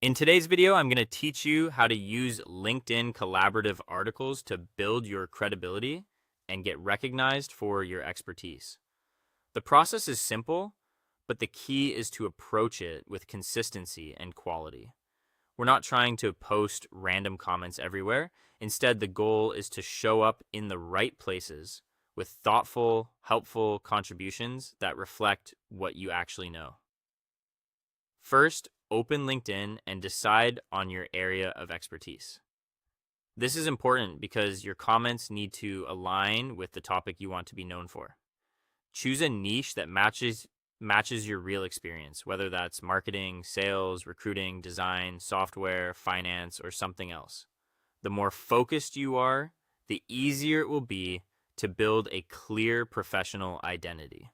In today's video, I'm going to teach you how to use LinkedIn collaborative articles to build your credibility and get recognized for your expertise. The process is simple, but the key is to approach it with consistency and quality. We're not trying to post random comments everywhere. Instead, the goal is to show up in the right places with thoughtful, helpful contributions that reflect what you actually know. First, open LinkedIn and decide on your area of expertise. This is important because your comments need to align with the topic you want to be known for. Choose a niche that matches your real experience, whether that's marketing, sales, recruiting, design, software, finance, or something else. The more focused you are, the easier it will be to build a clear professional identity.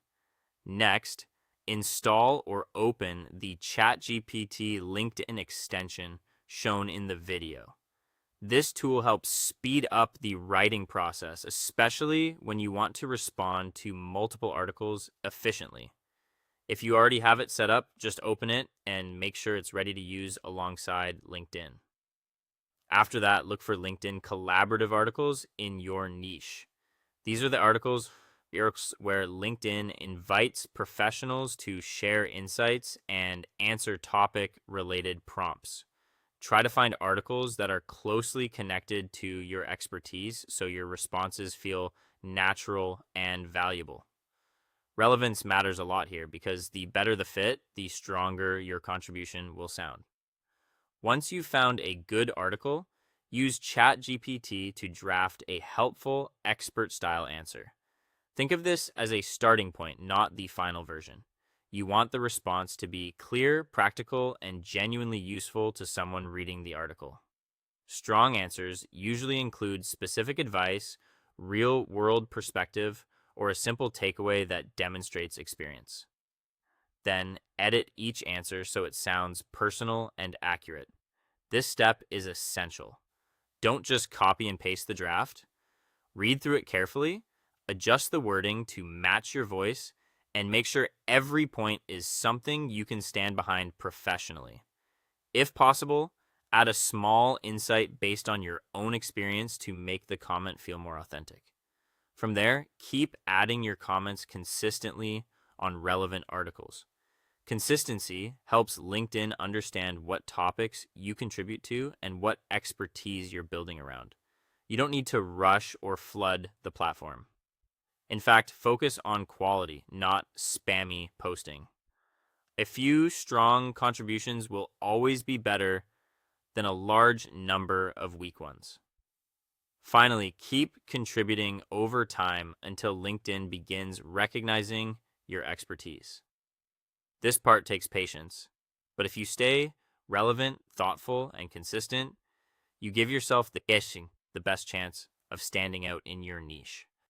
Next, install or open the ChatGPT LinkedIn extension shown in the video. This tool helps speed up the writing process, especially when you want to respond to multiple articles efficiently. If you already have it set up, just open it and make sure it's ready to use alongside LinkedIn. After that, look for LinkedIn collaborative articles in your niche. These are the articles where LinkedIn invites professionals to share insights and answer topic related prompts. Try to find articles that are closely connected to your expertise so your responses feel natural and valuable. Relevance matters a lot here because the better the fit, the stronger your contribution will sound. Once you've found a good article, use ChatGPT to draft a helpful expert style answer. Think of this as a starting point, not the final version. You want the response to be clear, practical, and genuinely useful to someone reading the article. Strong answers usually include specific advice, real-world perspective, or a simple takeaway that demonstrates experience. Then edit each answer so it sounds personal and accurate. This step is essential. Don't just copy and paste the draft. Read through it carefully, adjust the wording to match your voice, and make sure every point is something you can stand behind professionally. If possible, add a small insight based on your own experience to make the comment feel more authentic. From there, keep adding your comments consistently on relevant articles. Consistency helps LinkedIn understand what topics you contribute to and what expertise you're building around. You don't need to rush or flood the platform. In fact, focus on quality, not spammy posting. A few strong contributions will always be better than a large number of weak ones. Finally, keep contributing over time until LinkedIn begins recognizing your expertise. This part takes patience, but if you stay relevant, thoughtful, and consistent, you give yourself the best chance of standing out in your niche.